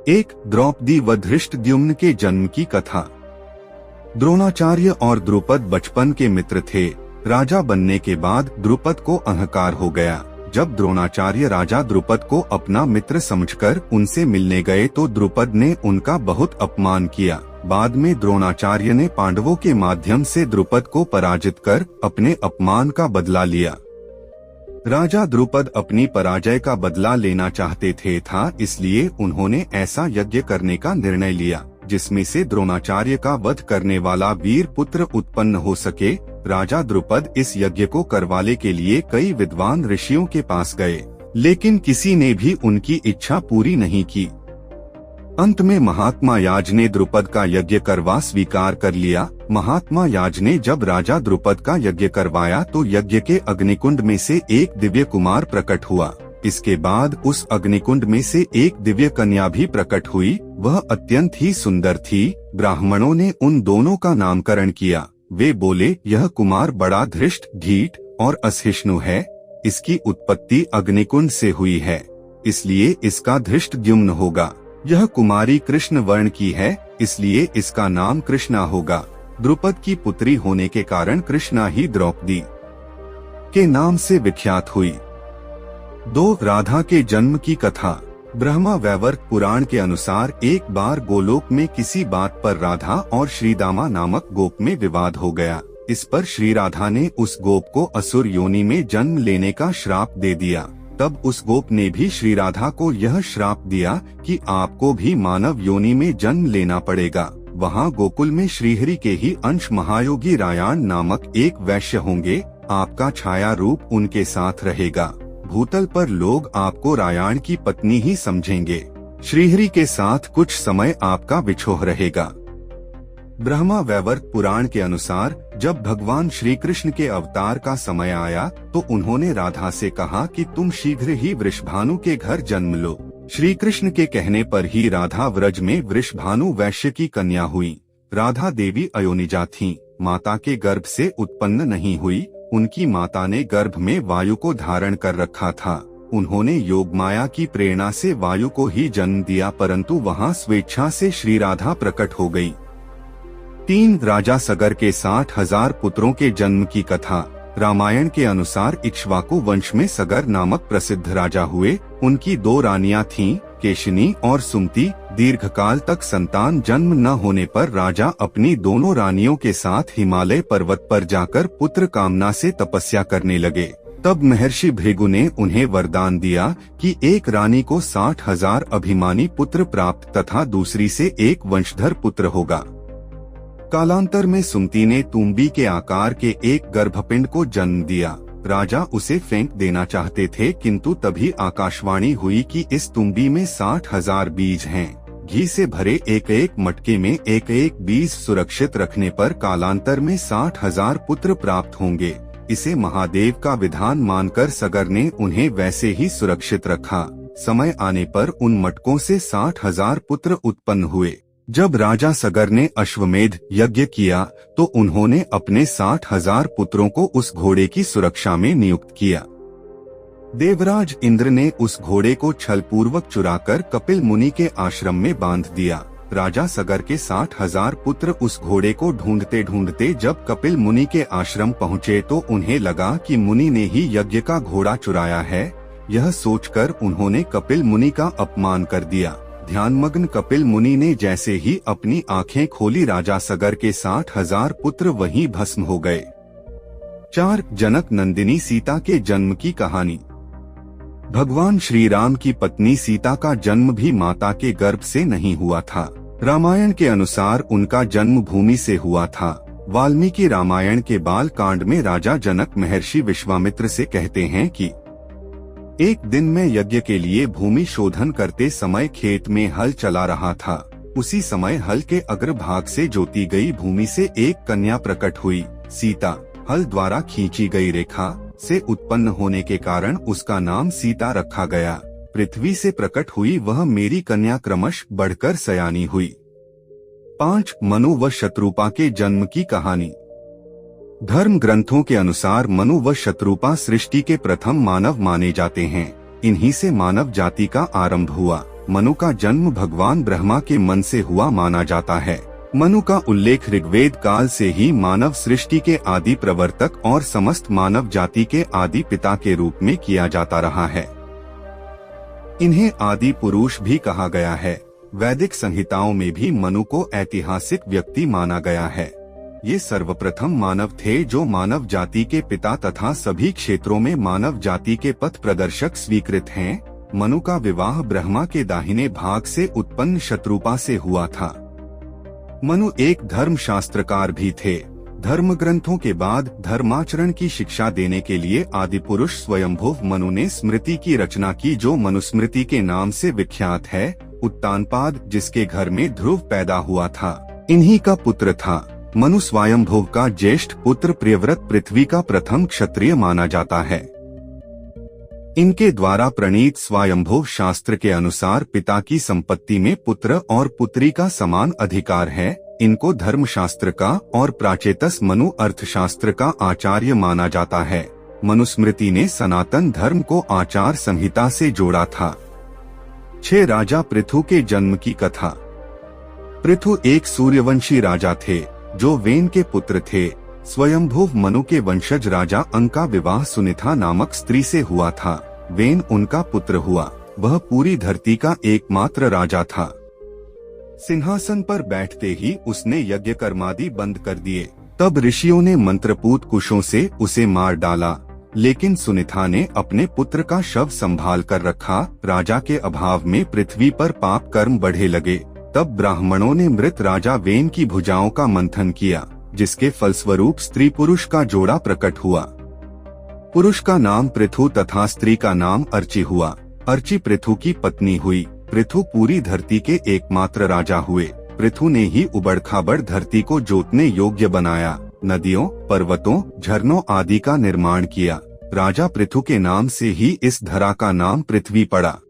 एक द्रौपदी व धृष्टद्युम्न के जन्म की कथा। द्रोणाचार्य और द्रुपद बचपन के मित्र थे। राजा बनने के बाद द्रुपद को अहंकार हो गया। जब द्रोणाचार्य राजा द्रुपद को अपना मित्र समझकर उनसे मिलने गए तो द्रुपद ने उनका बहुत अपमान किया। बाद में द्रोणाचार्य ने पांडवों के माध्यम से द्रुपद को पराजित कर अपने अपमान का बदला लिया। राजा द्रुपद अपनी पराजय का बदला लेना चाहते थे इसलिए उन्होंने ऐसा यज्ञ करने का निर्णय लिया जिसमें से द्रोणाचार्य का वध करने वाला वीर पुत्र उत्पन्न हो सके। राजा द्रुपद इस यज्ञ को करवाने के लिए कई विद्वान ऋषियों के पास गए, लेकिन किसी ने भी उनकी इच्छा पूरी नहीं की। अंत में महात्मा याज ने द्रुपद का यज्ञ करवा स्वीकार कर लिया। महात्मा याज ने जब राजा द्रुपद का यज्ञ करवाया तो यज्ञ के अग्निकुंड में से एक दिव्य कुमार प्रकट हुआ। इसके बाद उस अग्निकुंड में से एक दिव्य कन्या भी प्रकट हुई। वह अत्यंत ही सुंदर थी। ब्राह्मणों ने उन दोनों का नामकरण किया। वे बोले, यह कुमार बड़ा धृष्ट, ढीठ और असहिष्णु है। इसकी उत्पत्ति अग्निकुंड से हुई है, इसलिए इसका धृष्टद्युम्न होगा। यह कुमारी कृष्ण वर्ण की है, इसलिए इसका नाम कृष्णा होगा। द्रुपद की पुत्री होने के कारण कृष्णा ही द्रौपदी के नाम से विख्यात हुई। 2. राधा के जन्म की कथा। ब्रह्मा वैवर्त पुराण के अनुसार एक बार गोलोक में किसी बात पर राधा और श्रीदामा नामक गोप में विवाद हो गया। इस पर श्री राधा ने उस गोप को असुर योनि में जन्म लेने का श्राप दे दिया। तब उस गोप ने भी श्री राधा को यह श्राप दिया कि आपको भी मानव योनि में जन्म लेना पड़ेगा। वहाँ गोकुल में श्रीहरि के ही अंश महायोगी रायाण नामक एक वैश्य होंगे। आपका छाया रूप उनके साथ रहेगा। भूतल पर लोग आपको रायाण की पत्नी ही समझेंगे। श्रीहरि के साथ कुछ समय आपका विछोह रहेगा। ब्रह्मा वैवर्त पुराण के अनुसार जब भगवान श्री कृष्ण के अवतार का समय आया तो उन्होंने राधा से कहा कि तुम शीघ्र ही वृषभानु के घर जन्म लो। श्री कृष्ण के कहने पर ही राधा व्रज में वृषभानु वैश्य की कन्या हुई। राधा देवी अयोनिजा थीं, माता के गर्भ से उत्पन्न नहीं हुई। उनकी माता ने गर्भ में वायु को धारण कर रखा था। उन्होंने योग माया की प्रेरणा से वायु को ही जन्म दिया, परंतु वहाँ स्वेच्छा से श्री राधा प्रकट हो गई। 3. राजा सगर के 60,000 पुत्रों के जन्म की कथा। रामायण के अनुसार इक्ष्वाकु वंश में सगर नामक प्रसिद्ध राजा हुए। उनकी 2 रानियां थीं, केशिनी और सुमति। दीर्घकाल तक संतान जन्म न होने पर राजा अपनी दोनों रानियों के साथ हिमालय पर्वत पर जाकर पुत्र कामना से तपस्या करने लगे। तब महर्षि भृगु ने उन्हें वरदान दिया कि एक रानी को 60,000 अभिमानी पुत्र प्राप्त तथा दूसरी से एक वंशधर पुत्र होगा। कालांतर में सुमति ने तुम्बी के आकार के एक गर्भपिंड को जन्म दिया। राजा उसे फेंक देना चाहते थे, किंतु तभी आकाशवाणी हुई कि इस तुम्बी में 60,000 बीज हैं। घी से भरे एक एक मटके में एक एक बीज सुरक्षित रखने पर कालांतर में 60,000 पुत्र प्राप्त होंगे। इसे महादेव का विधान मानकर सगर ने उन्हें वैसे ही सुरक्षित रखा। समय आने पर उन मटकों से 60,000 पुत्र उत्पन्न हुए। जब राजा सगर ने अश्वमेध यज्ञ किया तो उन्होंने अपने 60,000 पुत्रों को उस घोड़े की सुरक्षा में नियुक्त किया। देवराज इंद्र ने उस घोड़े को छलपूर्वक चुराकर कपिल मुनि के आश्रम में बांध दिया। राजा सगर के 60,000 पुत्र उस घोड़े को ढूंढते ढूंढते जब कपिल मुनि के आश्रम पहुँचे तो उन्हें लगा कि मुनि ने ही यज्ञ का घोड़ा चुराया है। यह सोचकर उन्होंने कपिल मुनि का अपमान कर दिया। ध्यानमग्न कपिल मुनि ने जैसे ही अपनी आंखें खोली, राजा सगर के 60,000 पुत्र वहीं भस्म हो गए। 4. जनक नंदिनी सीता के जन्म की कहानी। भगवान श्री राम की पत्नी सीता का जन्म भी माता के गर्भ से नहीं हुआ था। रामायण के अनुसार उनका जन्म भूमि से हुआ था। वाल्मीकि रामायण के बाल कांड में राजा जनक महर्षि विश्वामित्र से कहते हैं कि एक दिन मैं यज्ञ के लिए भूमि शोधन करते समय खेत में हल चला रहा था। उसी समय हल के अग्रभाग से जोती गई भूमि से एक कन्या प्रकट हुई। सीता हल द्वारा खींची गई रेखा से उत्पन्न होने के कारण उसका नाम सीता रखा गया। पृथ्वी से प्रकट हुई वह मेरी कन्या क्रमश बढ़कर सयानी हुई। 5. मनु व शत्रुपा के जन्म की कहानी। धर्म ग्रंथों के अनुसार मनु व शत्रुपा सृष्टि के प्रथम मानव माने जाते हैं। इन्हीं से मानव जाति का आरंभ हुआ। मनु का जन्म भगवान ब्रह्मा के मन से हुआ माना जाता है। मनु का उल्लेख ऋग्वेद काल से ही मानव सृष्टि के आदि प्रवर्तक और समस्त मानव जाति के आदि पिता के रूप में किया जाता रहा है। इन्हें आदि पुरुष भी कहा गया है। वैदिक संहिताओं में भी मनु को ऐतिहासिक व्यक्ति माना गया है। ये सर्वप्रथम मानव थे जो मानव जाति के पिता तथा सभी क्षेत्रों में मानव जाति के पथ प्रदर्शक स्वीकृत हैं। मनु का विवाह ब्रह्मा के दाहिने भाग से उत्पन्न शत्रुपा से हुआ था। मनु एक धर्मशास्त्रकार भी थे। धर्म ग्रंथों के बाद धर्माचरण की शिक्षा देने के लिए आदिपुरुष स्वयंभुव मनु ने स्मृति की रचना की, जो मनुस्मृति के नाम से विख्यात है। उत्तानपाद, जिसके घर में ध्रुव पैदा हुआ था, इन्हीं का पुत्र था। मनु स्वयंभुव का ज्येष्ठ पुत्र प्रियव्रत पृथ्वी का प्रथम क्षत्रिय माना जाता है। इनके द्वारा प्रणीत स्वयंभुव शास्त्र के अनुसार पिता की संपत्ति में पुत्र और पुत्री का समान अधिकार है। इनको धर्मशास्त्र का और प्राचेतस मनु अर्थशास्त्र का आचार्य माना जाता है। मनुस्मृति ने सनातन धर्म को आचार संहिता से जोड़ा था। 6 राजा पृथु के जन्म की कथा। पृथु एक सूर्यवंशी राजा थे जो वेन के पुत्र थे। स्वयंभुव मनु के वंशज राजा अंक का विवाह सुनिथा नामक स्त्री से हुआ था। वेन उनका पुत्र हुआ। वह पूरी धरती का एकमात्र राजा था। सिंहासन पर बैठते ही उसने यज्ञ कर्मादि बंद कर दिए। तब ऋषियों ने मंत्रपूत कुशों से उसे मार डाला, लेकिन सुनिथा ने अपने पुत्र का शव संभाल कर रखा। राजा के अभाव में पृथ्वी पर पाप कर्म बढ़े लगे। तब ब्राह्मणों ने मृत राजा वेन की भुजाओं का मंथन किया, जिसके फलस्वरूप स्त्री पुरुष का जोड़ा प्रकट हुआ। पुरुष का नाम पृथु तथा स्त्री का नाम अर्ची हुआ। अर्ची पृथु की पत्नी हुई। पृथु पूरी धरती के एकमात्र राजा हुए। पृथु ने ही उबड़-खाबड़ धरती को जोतने योग्य बनाया। नदियों, पर्वतों, झरनों आदि का निर्माण किया। राजा पृथु के नाम से ही इस धरा का नाम पृथ्वी पड़ा।